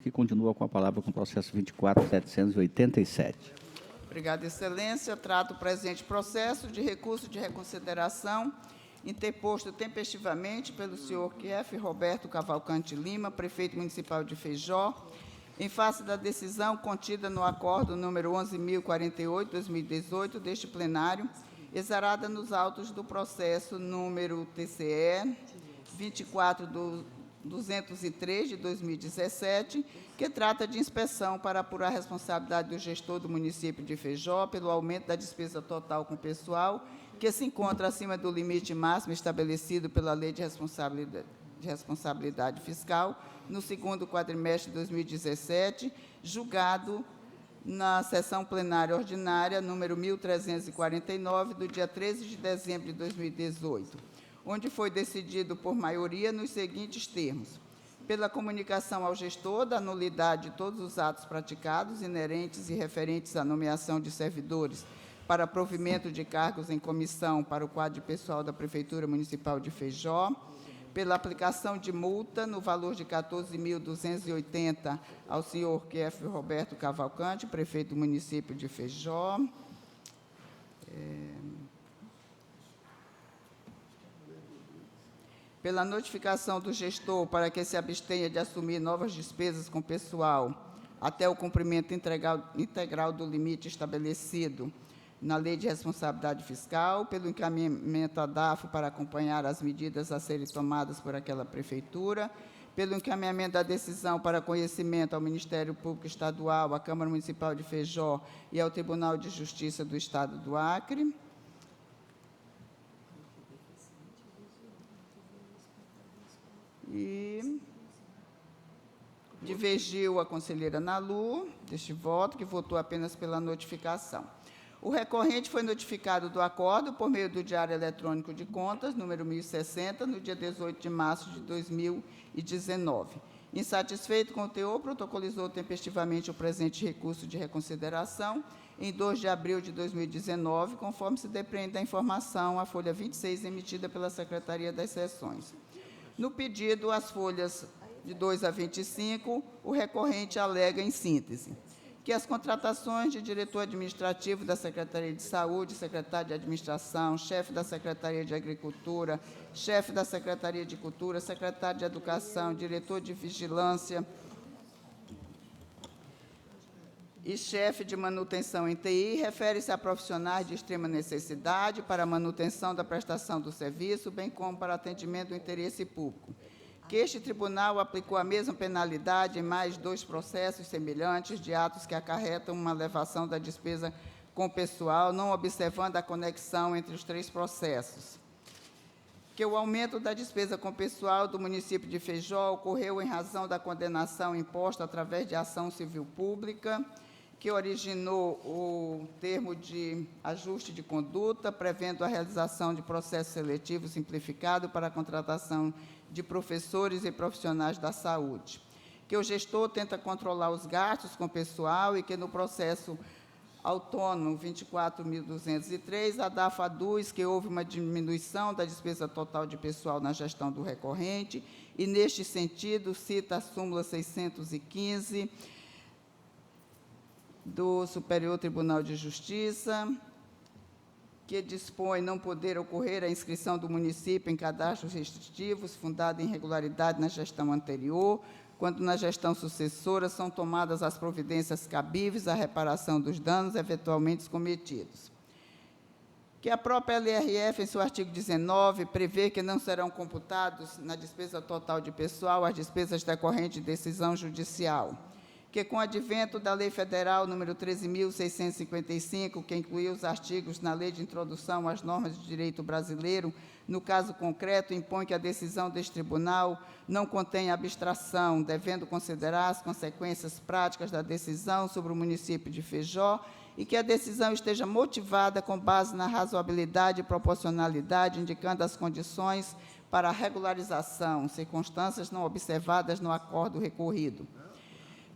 que continua com a palavra com o processo 24.787. Obrigada, Excelência. Trato o presente processo de recurso de reconsideração interposto tempestivamente pelo senhor Q.F. Roberto Cavalcante Lima, prefeito municipal de Feijó, em face da decisão contida no acordo número 11.048/2018 deste plenário, exarada nos autos do processo número TCE 24.203 de 2017, que trata de inspeção para apurar a responsabilidade do gestor do município de Feijó pelo aumento da despesa total com pessoal, que se encontra acima do limite máximo estabelecido pela Lei de Responsabilidade Fiscal, no segundo quadrimestre de 2017, julgado na sessão plenária ordinária número 1349, do dia 13 de dezembro de 2018, onde foi decidido por maioria nos seguintes termos: pela comunicação ao gestor da nulidade de todos os atos praticados inerentes e referentes à nomeação de servidores para provimento de cargos em comissão para o quadro de pessoal da Prefeitura Municipal de Feijó, pela aplicação de multa no valor de 14.280 ao senhor Q.F. Roberto Cavalcante, prefeito do município de Feijó, pela notificação do gestor para que se abstenha de assumir novas despesas com pessoal até o cumprimento integral do limite estabelecido na Lei de Responsabilidade Fiscal, pelo encaminhamento à DAFO para acompanhar as medidas a serem tomadas por aquela prefeitura, pelo encaminhamento da decisão para conhecimento ao Ministério Público Estadual, à Câmara Municipal de Feijó e ao Tribunal de Justiça do Estado do Acre, e divergiu a conselheira Nalu deste voto, que votou apenas pela notificação. O recorrente foi notificado do acordo por meio do Diário Eletrônico de Contas, número 1060, no dia 18 de março de 2019. Insatisfeito com o teor, protocolizou tempestivamente o presente recurso de reconsideração em 2 de abril de 2019, conforme se depreende da informação, a folha 26, emitida pela Secretaria das Seções. No pedido, as folhas de 2 a 25, o recorrente alega, em síntese, que as contratações de diretor administrativo da Secretaria de Saúde, secretário de Administração, chefe da Secretaria de Agricultura, chefe da Secretaria de Cultura, secretário de Educação, diretor de Vigilância e chefe de manutenção em TI, refere-se a profissionais de extrema necessidade para a manutenção da prestação do serviço, bem como para atendimento do interesse público, que este tribunal aplicou a mesma penalidade em mais 2 processos semelhantes de atos que acarretam uma elevação da despesa com pessoal, não observando a conexão entre os 3 processos. Que o aumento da despesa com pessoal do município de Feijó ocorreu em razão da condenação imposta através de ação civil pública, que originou o termo de ajuste de conduta, prevendo a realização de processo seletivo simplificado para a contratação de professores e profissionais da saúde. Que o gestor tenta controlar os gastos com pessoal e que, no processo autônomo 24.203, a DAFO aduz que houve uma diminuição da despesa total de pessoal na gestão do recorrente e, neste sentido, cita a súmula 615 do Superior Tribunal de Justiça, que dispõe não poder ocorrer a inscrição do município em cadastros restritivos, fundado em irregularidade na gestão anterior, quando na gestão sucessora são tomadas as providências cabíveis à reparação dos danos eventualmente cometidos. Que a própria LRF, em seu artigo 19, prevê que não serão computados na despesa total de pessoal as despesas decorrentes de decisão judicial. Que, com o advento da Lei Federal número 13.655, que incluiu os artigos na Lei de Introdução às Normas de Direito Brasileiro, no caso concreto, impõe que a decisão deste tribunal não contenha abstração, devendo considerar as consequências práticas da decisão sobre o município de Feijó e que a decisão esteja motivada com base na razoabilidade e proporcionalidade, indicando as condições para a regularização, circunstâncias não observadas no acordo recorrido.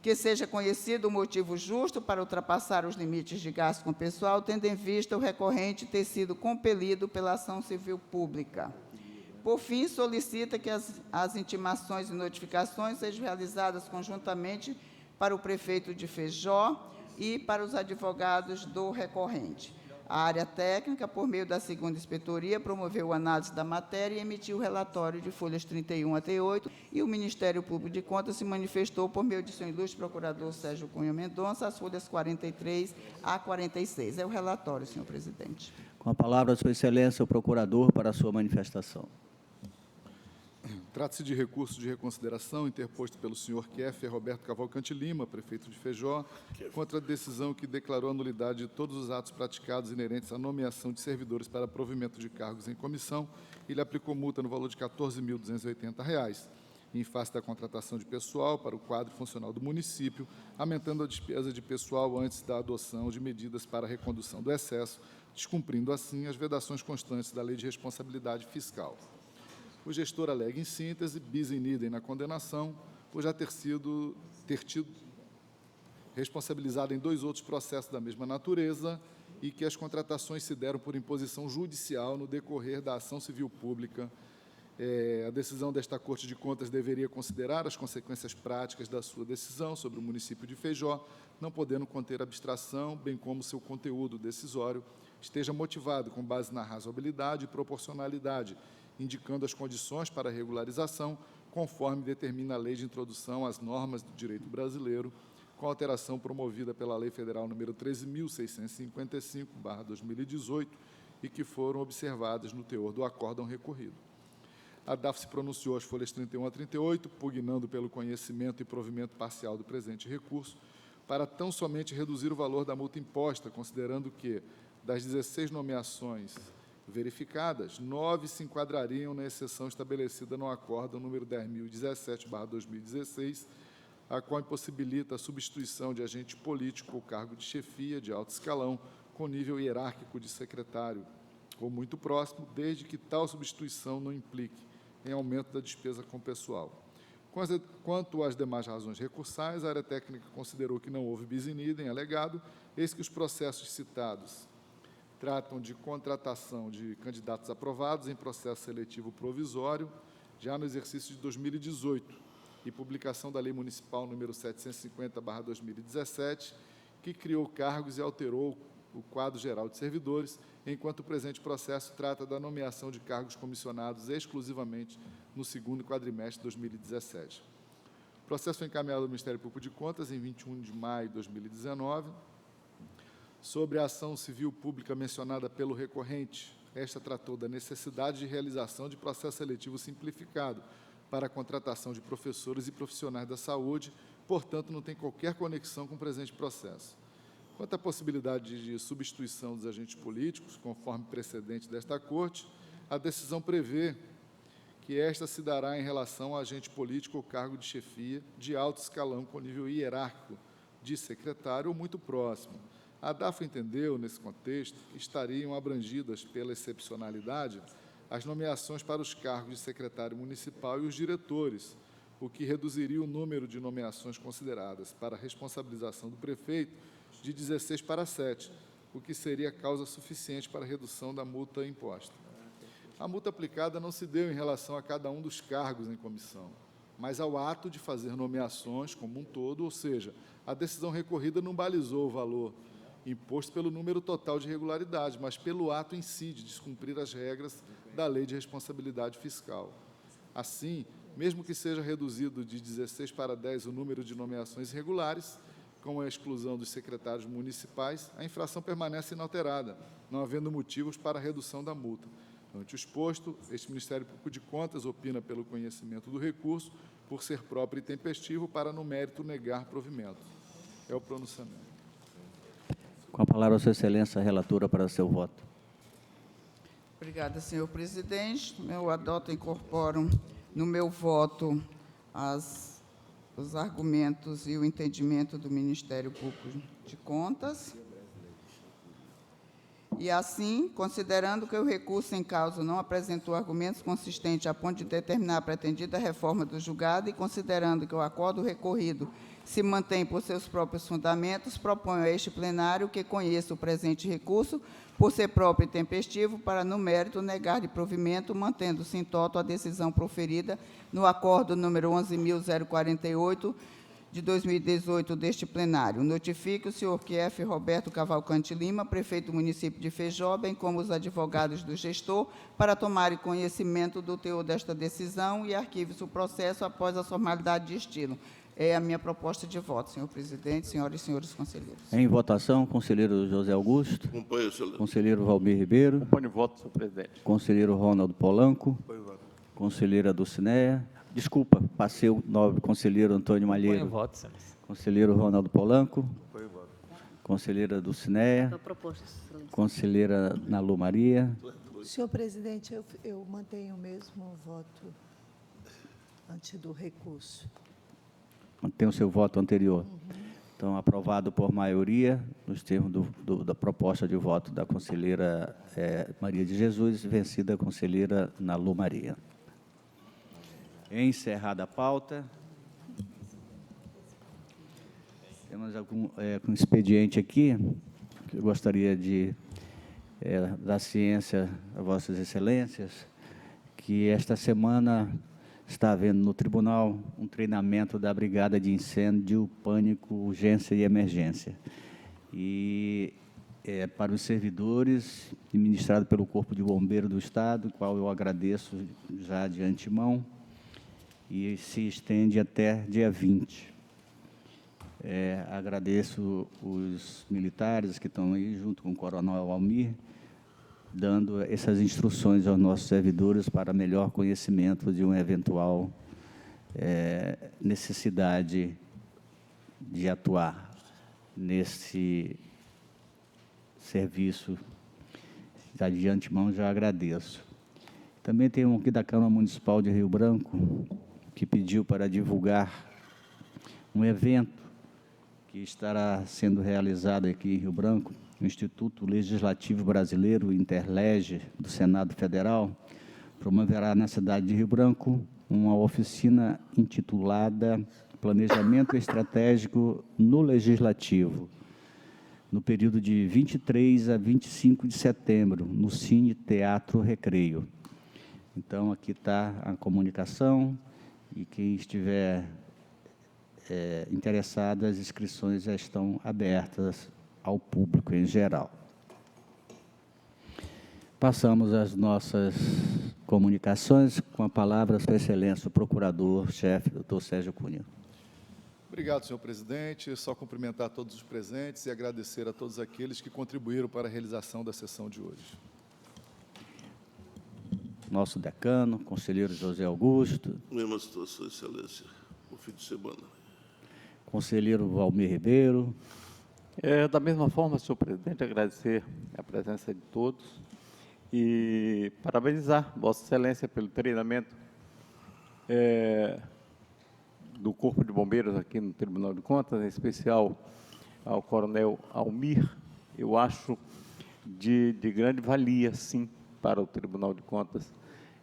Que seja conhecido o motivo justo para ultrapassar os limites de gasto com pessoal, tendo em vista o recorrente ter sido compelido pela ação civil pública. Por fim, solicita que as intimações e notificações sejam realizadas conjuntamente para o prefeito de Feijó e para os advogados do recorrente. A área técnica, por meio da 2ª Inspetoria, promoveu análise da matéria e emitiu o relatório de folhas 31 a 38, e o Ministério Público de Contas se manifestou por meio de seu ilustre procurador Sérgio Cunha Mendonça, as folhas 43 a 46. É o relatório, senhor presidente. Com a palavra, Sua Excelência, o procurador, para a sua manifestação. Trata-se de recurso de reconsideração interposto pelo senhor Keffer Roberto Cavalcante Lima, prefeito de Feijó, contra a decisão que declarou a nulidade de todos os atos praticados inerentes à nomeação de servidores para provimento de cargos em comissão e lhe aplicou multa no valor de R$ 14.280, em face da contratação de pessoal para o quadro funcional do município, aumentando a despesa de pessoal antes da adoção de medidas para a recondução do excesso, descumprindo, assim, as vedações constantes da Lei de Responsabilidade Fiscal. O gestor alega, em síntese, bis in idem na condenação, por já ter tido responsabilizado em 2 outros processos da mesma natureza e que as contratações se deram por imposição judicial no decorrer da ação civil pública. A decisão desta Corte de Contas deveria considerar as consequências práticas da sua decisão sobre o município de Feijó, não podendo conter abstração, bem como seu conteúdo decisório esteja motivado com base na razoabilidade e proporcionalidade, indicando as condições para a regularização, conforme determina a Lei de Introdução às Normas do Direito Brasileiro, com alteração promovida pela Lei Federal nº 13.655/2018 e que foram observadas no teor do acórdão recorrido. A DAF se pronunciou às folhas 31 a 38, pugnando pelo conhecimento e provimento parcial do presente recurso, para tão somente reduzir o valor da multa imposta, considerando que, das 16 nomeações verificadas, 9 se enquadrariam na exceção estabelecida no acórdão número 10.017/2016, a qual impossibilita a substituição de agente político ou cargo de chefia de alto escalão com nível hierárquico de secretário ou muito próximo, desde que tal substituição não implique em aumento da despesa com pessoal. Quanto às demais razões recursais, a área técnica considerou que não houve bis in idem alegado, eis que os processos citados tratam de contratação de candidatos aprovados em processo seletivo provisório, já no exercício de 2018, e publicação da Lei Municipal número 750/2017, que criou cargos e alterou o quadro geral de servidores, enquanto o presente processo trata da nomeação de cargos comissionados exclusivamente no 2º quadrimestre de 2017. O processo foi encaminhado ao Ministério Público de Contas em 21 de maio de 2019, sobre a ação civil pública mencionada pelo recorrente. Esta tratou da necessidade de realização de processo seletivo simplificado para a contratação de professores e profissionais da saúde, portanto, não tem qualquer conexão com o presente processo. Quanto à possibilidade de substituição dos agentes políticos, conforme precedente desta Corte, a decisão prevê que esta se dará em relação a agente político ou cargo de chefia de alto escalão com nível hierárquico de secretário ou muito próximo. A DAF entendeu, nesse contexto, que estariam abrangidas pela excepcionalidade as nomeações para os cargos de secretário municipal e os diretores, o que reduziria o número de nomeações consideradas para a responsabilização do prefeito de 16 para 7, o que seria causa suficiente para a redução da multa imposta. A multa aplicada não se deu em relação a cada um dos cargos em comissão, mas ao ato de fazer nomeações como um todo, ou seja, a decisão recorrida não balizou o valor imposto pelo número total de irregularidades, mas pelo ato em si de descumprir as regras da Lei de Responsabilidade Fiscal. Assim, mesmo que seja reduzido de 16 para 10 o número de nomeações irregulares, com a exclusão dos secretários municipais, a infração permanece inalterada, não havendo motivos para a redução da multa. Ante o exposto, este Ministério Público de Contas opina pelo conhecimento do recurso, por ser próprio e tempestivo, para, no mérito, negar provimento. É o pronunciamento. Com a palavra, Sua Excelência, a relatora, para seu voto. Obrigada, senhor presidente. Eu adoto e incorporo no meu voto os argumentos e o entendimento do Ministério Público de Contas. E, assim, considerando que o recurso em causa não apresentou argumentos consistentes a ponto de determinar a pretendida reforma do julgado e considerando que o acordo recorrido se mantém por seus próprios fundamentos, proponho a este plenário que conheça o presente recurso por ser próprio e tempestivo, para, no mérito, negar de provimento, mantendo-se em toto a decisão proferida no acordo número 11.048, de 2018 deste plenário. Notifique o senhor Q.F. Roberto Cavalcante Lima, prefeito do município de Feijó, bem como os advogados do gestor, para tomarem conhecimento do teor desta decisão e arquive-se o processo após a formalidade de estilo. É a minha proposta de voto, senhor presidente, senhoras e senhores conselheiros. Em votação, conselheiro José Augusto. Acompanho, excelência. Conselheiro Valmir Ribeiro. Acompanho o voto, senhor presidente. Conselheiro Ronaldo Polanco. Conselheira Dulcinéia. Desculpa, passei o nobre conselheiro Antônio Acompanho o Malheiro. voto, excelência. Conselheiro Ronaldo Polanco. Conselheira Dulcinéia. A proposta, excelência. Conselheira Nalu Maria. Senhor presidente, eu mantenho o mesmo voto antes do recurso. Mantém o seu voto anterior. Então, aprovado por maioria, nos termos da proposta de voto da conselheira Maria de Jesus, vencida a conselheira Nalu Maria. Encerrada a pauta. Temos algum expediente aqui, que eu gostaria de dar ciência a vossas excelências, que esta semana está havendo no tribunal um treinamento da Brigada de Incêndio, Pânico, Urgência e Emergência. E para os servidores, ministrado pelo Corpo de Bombeiro do Estado, qual eu agradeço já de antemão, e se estende até dia 20. Agradeço os militares que estão aí, junto com o coronel Almir, dando essas instruções aos nossos servidores para melhor conhecimento de uma eventual necessidade de atuar nesse serviço. Já de antemão já agradeço. Também tem um aqui da Câmara Municipal de Rio Branco, que pediu para divulgar um evento que estará sendo realizado aqui em Rio Branco, o Instituto Legislativo Brasileiro, Interlege, do Senado Federal, promoverá na cidade de Rio Branco uma oficina intitulada Planejamento Estratégico no Legislativo, no período de 23 a 25 de setembro, no Cine Teatro Recreio. Então, aqui está a comunicação, e quem estiver interessado, as inscrições já estão abertas ao público em geral. Passamos às nossas comunicações, com a palavra, Sua Excelência, o Procurador-Chefe, doutor Sérgio Cunha. Obrigado, senhor presidente. Só cumprimentar todos os presentes e agradecer a todos aqueles que contribuíram para a realização da sessão de hoje. Nosso decano, conselheiro José Augusto. Mesma situação, excelência. O fim de semana. Conselheiro Valmir Ribeiro. Da mesma forma, senhor presidente, agradecer a presença de todos e parabenizar Vossa Excelência pelo treinamento do Corpo de Bombeiros aqui no Tribunal de Contas, em especial ao coronel Almir. Eu acho de grande valia, sim, para o Tribunal de Contas,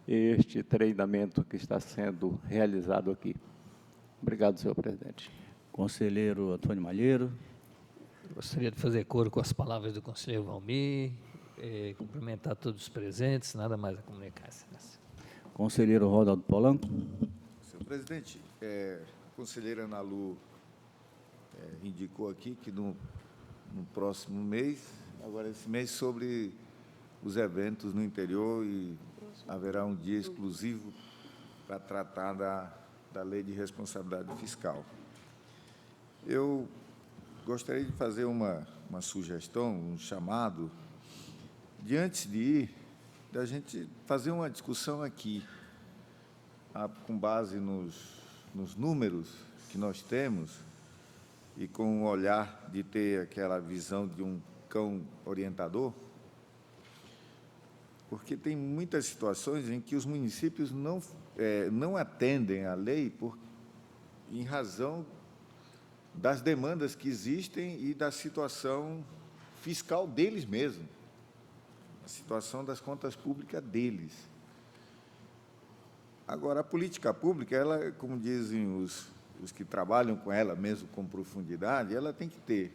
este treinamento que está sendo realizado aqui. Obrigado, senhor presidente. Conselheiro Antônio Malheiro. Gostaria de fazer coro com as palavras do conselheiro Valmir, cumprimentar todos os presentes, nada mais a comunicar, excelência. Conselheiro Ronaldo Polanco. Senhor presidente, a conselheira Nalu indicou aqui que no próximo mês, agora esse mês, sobre os eventos no interior, e haverá um dia exclusivo para tratar da lei de responsabilidade fiscal. Eu gostaria de fazer uma sugestão, um chamado, de antes de ir, da gente fazer uma discussão aqui, com base nos números que nós temos e com o olhar de ter aquela visão de um cão orientador, porque tem muitas situações em que os municípios não atendem à lei em razão das demandas que existem e da situação fiscal deles mesmos, a situação das contas públicas deles. Agora, a política pública, ela, como dizem os que trabalham com ela, mesmo com profundidade, ela tem que ter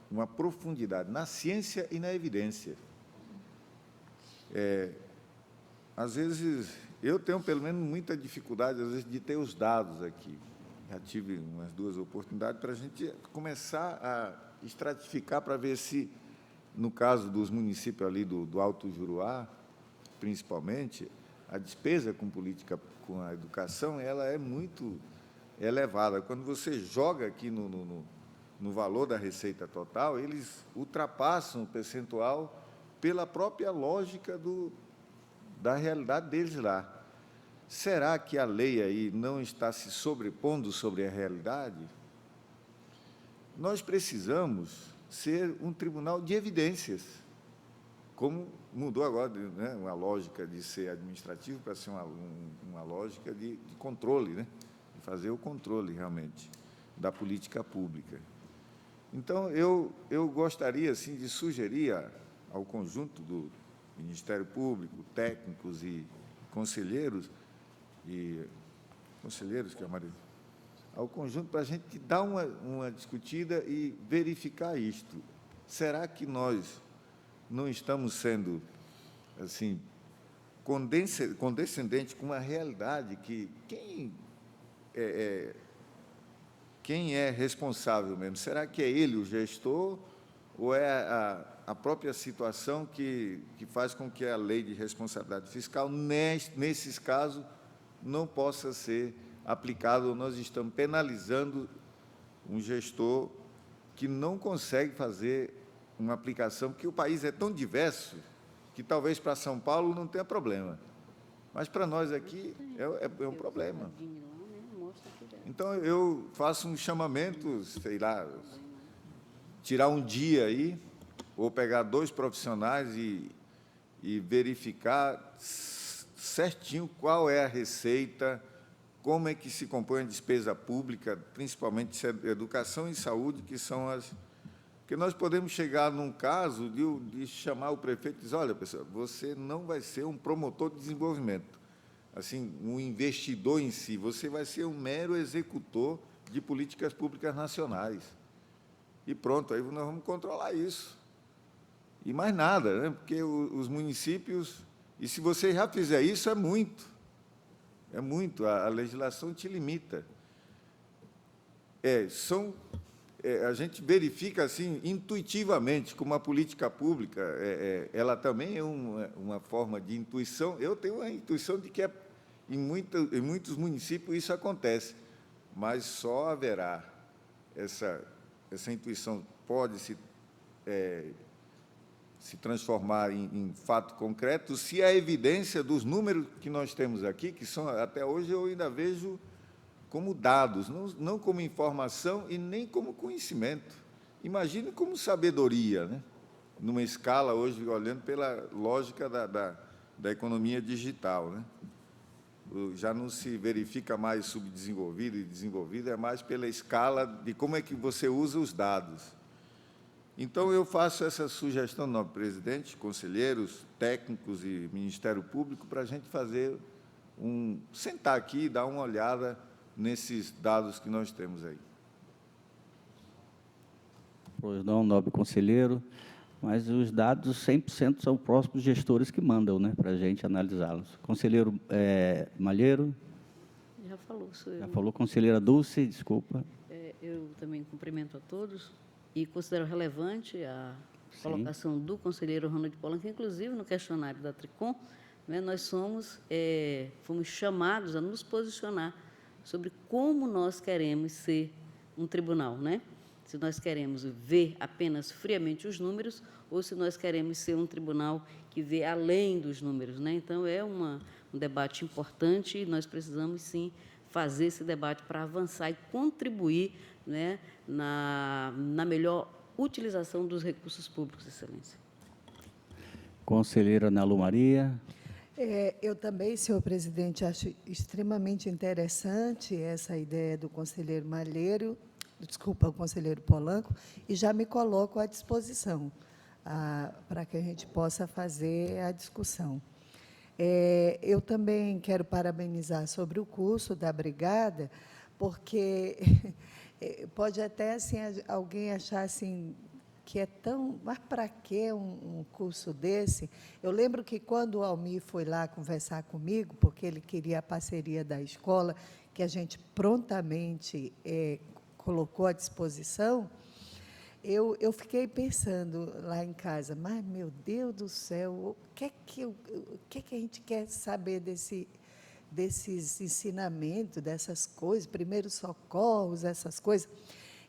uma profundidade na ciência e na evidência. Às vezes, eu tenho, pelo menos, muita dificuldade, às vezes, de ter os dados aqui. Já tive umas 2 oportunidades para a gente começar a estratificar para ver se, no caso dos municípios ali do Alto Juruá, principalmente, a despesa com com a educação, ela é muito elevada. Quando você joga aqui no valor da receita total, eles ultrapassam o percentual pela própria lógica da realidade deles lá. Será que a lei aí não está se sobrepondo sobre a realidade? Nós precisamos ser um tribunal de evidências, como mudou agora, né, uma lógica de ser administrativo para ser uma lógica de controle, né, de fazer o controle, realmente, da política pública. Então, eu gostaria, assim, de sugerir ao conjunto do Ministério Público, técnicos e conselheiros, que é a Maria, ao conjunto, para a gente dar uma discutida e verificar isto. Será que nós não estamos sendo, assim, condescendentes com uma realidade que quem é responsável mesmo? Será que é ele o gestor ou é a própria situação que faz com que a lei de responsabilidade fiscal, nesses casos, não possa ser aplicado? Nós estamos penalizando um gestor que não consegue fazer uma aplicação, porque o país é tão diverso que talvez para São Paulo não tenha problema, mas para nós aqui é um problema. Então, eu faço um chamamento, sei lá, tirar um dia aí, ou pegar 2 profissionais e verificar certinho qual é a receita, como é que se compõe a despesa pública, principalmente educação e saúde, que são as... Porque nós podemos chegar num caso de chamar o prefeito e dizer, olha, pessoal, você não vai ser um promotor de desenvolvimento, assim, um investidor em si, você vai ser um mero executor de políticas públicas nacionais. E pronto, aí nós vamos controlar isso. E mais nada, né? Porque os municípios... E se você já fizer isso, é muito, a legislação te limita. A gente verifica, assim, intuitivamente, como a política pública, ela também é uma forma de intuição. Eu tenho a intuição de que em muitos municípios isso acontece, mas só haverá essa intuição pode se transformar em fato concreto se a evidência dos números que nós temos aqui, que são, até hoje, eu ainda vejo como dados, não como informação e nem como conhecimento. Imagine como sabedoria, né? Numa escala, hoje, olhando pela lógica da economia digital, né? Já não se verifica mais subdesenvolvido e desenvolvido, é mais pela escala de como é que você usa os dados. Então, eu faço essa sugestão, nobre presidente, conselheiros, técnicos e Ministério Público, para a gente fazer sentar aqui e dar uma olhada nesses dados que nós temos aí. Pois não, nobre conselheiro, mas os dados 100% são os próprios gestores que mandam, né, para a gente analisá-los. Conselheiro Malheiro? Já falou, senhor. Já falou. Conselheira Dulce, desculpa. Eu também cumprimento a todos e considero relevante a colocação do conselheiro Ronald Polanco, inclusive no questionário da Tricom, né, nós fomos chamados a nos posicionar sobre como nós queremos ser um tribunal, né? Se nós queremos ver apenas friamente os números ou se nós queremos ser um tribunal que vê além dos números, né? Então, é um debate importante e nós precisamos, sim, fazer esse debate para avançar e contribuir, né, na melhor utilização dos recursos públicos, Excelência. Conselheira Ana Lu Maria. Eu também, senhor presidente, acho extremamente interessante essa ideia do conselheiro Malheiro, o conselheiro Polanco, e já me coloco à disposição para que a gente possa fazer a discussão. Eu também quero parabenizar sobre o curso da Brigada, porque pode até assim, alguém achar assim, que é tão... Mas para que um curso desse? Eu lembro que quando o Almir foi lá conversar comigo, porque ele queria a parceria da escola, que a gente prontamente colocou à disposição, eu fiquei pensando lá em casa, mas, meu Deus do céu, o que é que a gente quer saber desses ensinamentos, dessas coisas, primeiros socorros, essas coisas?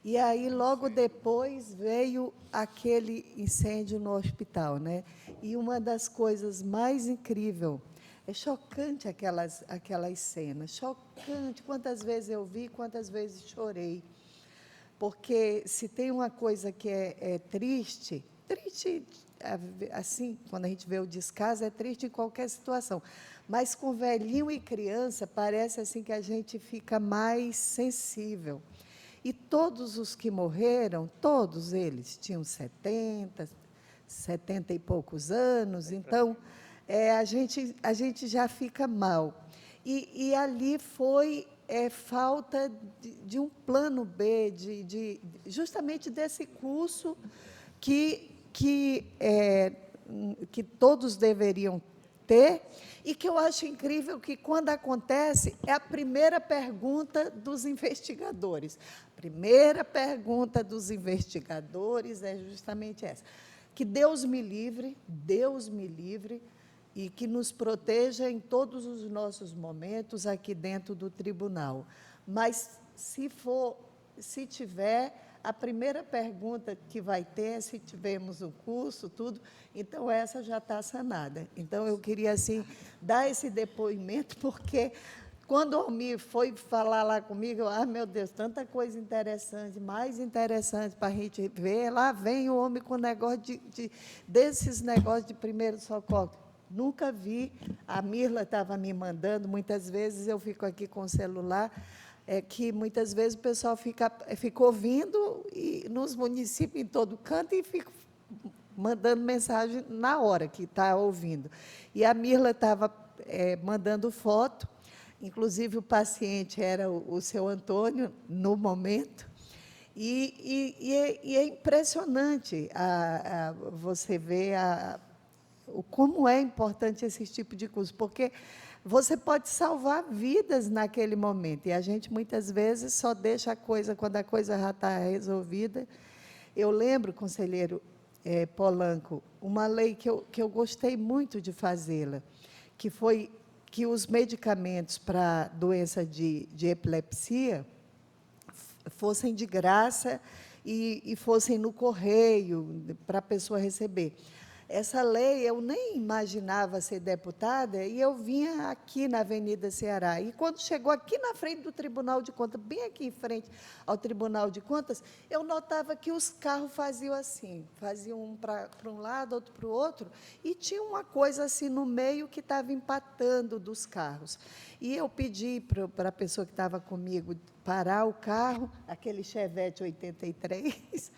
E aí, logo depois, veio aquele incêndio no hospital, né? E uma das coisas mais incríveis, é chocante aquelas cenas, chocante. Quantas vezes eu vi, quantas vezes chorei. Porque se tem uma coisa que é triste, assim, quando a gente vê o descaso, é triste em qualquer situação. Mas com velhinho e criança, parece assim que a gente fica mais sensível. E todos os que morreram, todos eles tinham 70 e poucos anos, então a gente já fica mal. E ali foi falta de um plano B, justamente desse curso que todos deveriam ter, e que eu acho incrível que, quando acontece, é a primeira pergunta dos investigadores. A primeira pergunta dos investigadores é justamente essa: que Deus me livre, e que nos proteja em todos os nossos momentos aqui dentro do tribunal. Mas, se tiver, a primeira pergunta que vai ter, se tivermos o curso, tudo, então essa já está sanada. Então, eu queria, assim, dar esse depoimento, porque quando o Almir foi falar lá comigo, meu Deus, tanta coisa interessante, mais interessante para a gente ver, lá vem o homem com negócio desses negócios de primeiro socorro. Nunca vi, a Mirla estava me mandando, muitas vezes eu fico aqui com o celular, que muitas vezes o pessoal fica ouvindo nos municípios, em todo canto, e fica mandando mensagem na hora que está ouvindo. E a Mirla estava mandando foto, inclusive o paciente era o seu Antônio, no momento, e é impressionante você ver como é importante esse tipo de curso, porque você pode salvar vidas naquele momento, e a gente, muitas vezes, só deixa a coisa, quando a coisa já está resolvida. Eu lembro, conselheiro Polanco, uma lei que eu gostei muito de fazê-la, que foi que os medicamentos para doença de epilepsia fossem de graça e fossem no correio para a pessoa receber. Essa lei, eu nem imaginava ser deputada, e eu vinha aqui na Avenida Ceará. E, quando chegou aqui na frente do Tribunal de Contas, bem aqui em frente ao Tribunal de Contas, eu notava que os carros faziam assim, faziam um para um lado, outro para o outro, e tinha uma coisa assim no meio que estava empatando dos carros. E eu pedi para a pessoa que estava comigo parar o carro, aquele Chevette 83,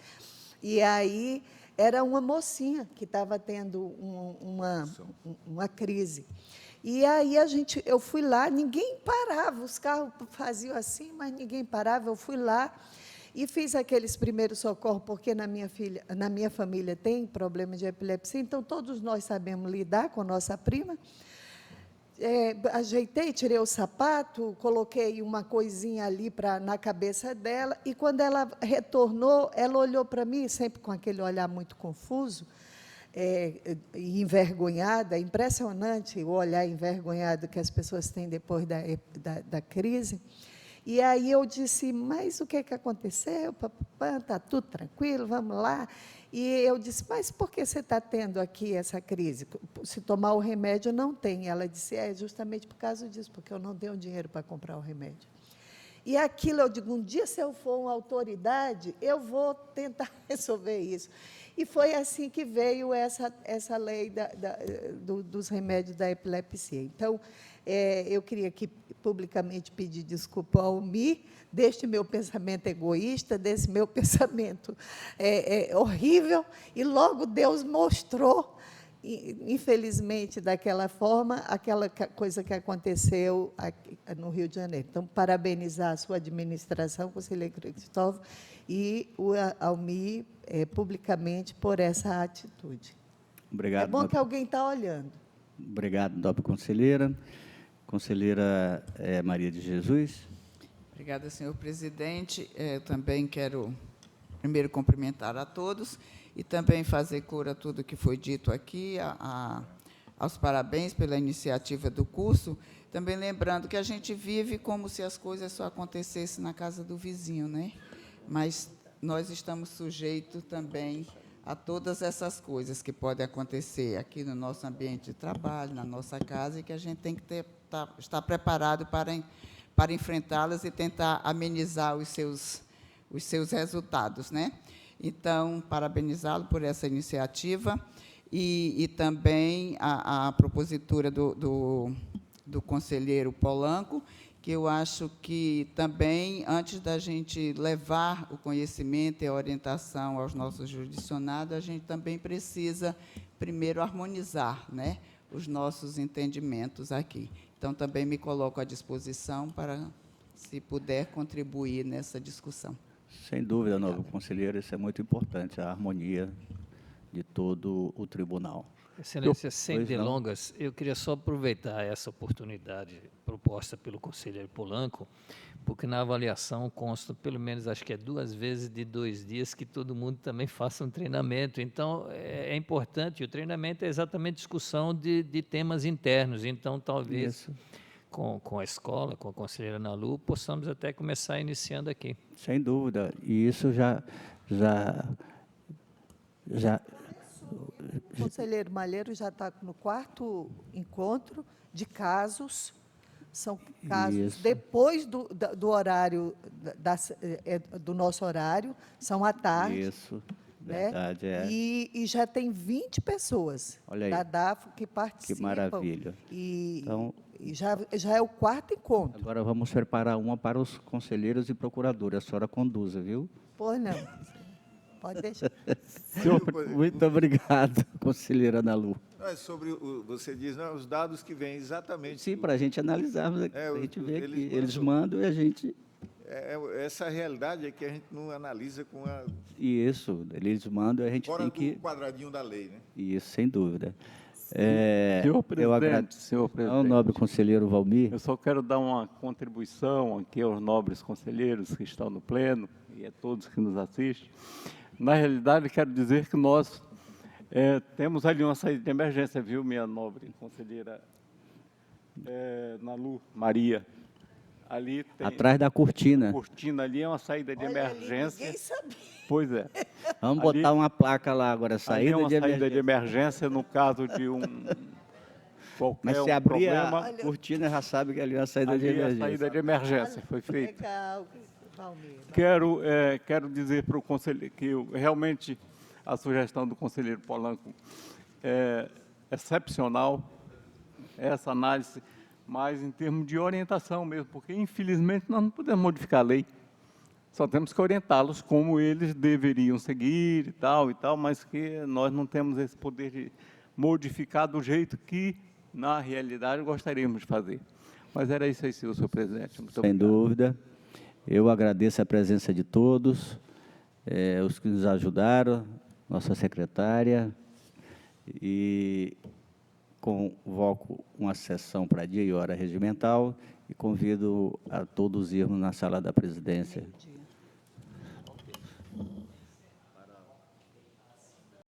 e aí era uma mocinha que estava tendo uma crise. E aí eu fui lá, ninguém parava, os carros faziam assim, mas ninguém parava. Eu fui lá e fiz aqueles primeiros socorros, porque na minha família tem problema de epilepsia, então todos nós sabemos lidar com nossa prima. Ajeitei, tirei o sapato, coloquei uma coisinha ali na cabeça dela, e, quando ela retornou, ela olhou para mim, sempre com aquele olhar muito confuso e envergonhada. impressionante o olhar envergonhado que as pessoas têm depois da crise. E aí eu disse: mas o que aconteceu? Está tudo tranquilo, vamos lá. E eu disse: mas por que você está tendo aqui essa crise? Se tomar o remédio, não tem. Ela disse: justamente por causa disso, porque eu não tenho dinheiro para comprar o remédio. E aquilo, eu digo, um dia, se eu for uma autoridade, eu vou tentar resolver isso. E foi assim que veio essa lei dos remédios da epilepsia. Então, eu queria aqui publicamente pedir desculpa ao Almir, deste meu pensamento egoísta, desse meu pensamento horrível, e logo Deus mostrou infelizmente, daquela forma, aquela coisa que aconteceu aqui, no Rio de Janeiro. Então, parabenizar a sua administração, conselheiro Cristóvão, e o Almir, publicamente, por essa atitude. Obrigado. É bom que alguém está olhando. Obrigado, nobre conselheira. Conselheira Maria de Jesus. Obrigada, senhor presidente. Eu também quero, primeiro, cumprimentar a todos e também fazer cor a tudo que foi dito aqui, aos parabéns pela iniciativa do curso, também lembrando que a gente vive como se as coisas só acontecessem na casa do vizinho, né? Mas nós estamos sujeitos também a todas essas coisas que podem acontecer aqui no nosso ambiente de trabalho, na nossa casa, e que a gente tem que estar preparado para enfrentá-las e tentar amenizar os seus resultados, né? Então, parabenizá-lo por essa iniciativa e também a propositura do conselheiro Polanco, que eu acho que também, antes da gente levar o conhecimento e a orientação aos nossos jurisdicionados, a gente também precisa, primeiro, harmonizar, né, os nossos entendimentos aqui. Então, também me coloco à disposição para, se puder, contribuir nessa discussão. Sem dúvida, nobre conselheiro, isso é muito importante, a harmonia de todo o tribunal. Excelência, sem Pois não. delongas, eu queria só aproveitar essa oportunidade proposta pelo conselheiro Polanco, porque na avaliação consta, pelo menos, acho que é 2 vezes de 2 dias, que todo mundo também faça um treinamento. Então, é importante, o treinamento é exatamente discussão de temas internos. Então, talvez, com a escola, com a conselheira Ana Lu, possamos até começar iniciando aqui. Sem dúvida, e isso já O conselheiro Malheiro já está no 4º encontro de casos. São casos Isso. depois do horário, do nosso horário, são à tarde. Isso, né? verdade, E já tem 20 pessoas Olha aí, da DAFO que participam. que maravilha. Então, Então, já é o 4º encontro. agora vamos preparar uma para os conselheiros e procuradores. A senhora conduza, viu? Pois não. Pode deixar. Muito obrigado, conselheira Ana Lu. Não, é sobre você diz, não, os dados que vêm exatamente. Sim, para a gente analisarmos, a gente vê que eles mandam e a gente... Essa realidade é que a gente não analisa com a... Isso, eles mandam e a gente fora tem que... do quadradinho da lei, né? Isso, sem dúvida. Senhor presidente, ao nobre conselheiro Valmir. eu só quero dar uma contribuição aqui aos nobres conselheiros que estão no pleno e a todos que nos assistem. Na realidade, quero dizer que nós temos ali uma saída de emergência, viu, minha nobre conselheira Nalu Maria? Ali tem Atrás da cortina. a cortina ali, é uma saída de emergência. Ninguém sabia. Pois é. Vamos Ali- botar uma placa lá agora, Ali saída é uma de saída emergência. de emergência no caso de qualquer Mas se um abrir problema. a cortina, já sabe que ali é uma saída de Ali é a emergência. saída de emergência, foi feita. Legal, Valmir. Quero dizer para o conselheiro que realmente a sugestão do conselheiro Polanco é excepcional, essa análise, mas em termos de orientação mesmo, porque, infelizmente, nós não podemos modificar a lei. Só temos que orientá-los como eles deveriam seguir e tal, mas que nós não temos esse poder de modificar do jeito que, na realidade, gostaríamos de fazer. Mas era isso aí, senhor presidente. Muito Sem obrigado. dúvida. Eu agradeço a presença de todos, os que nos ajudaram, nossa secretária, e convoco uma sessão para dia e hora regimental e convido a todos irmos na sala da presidência.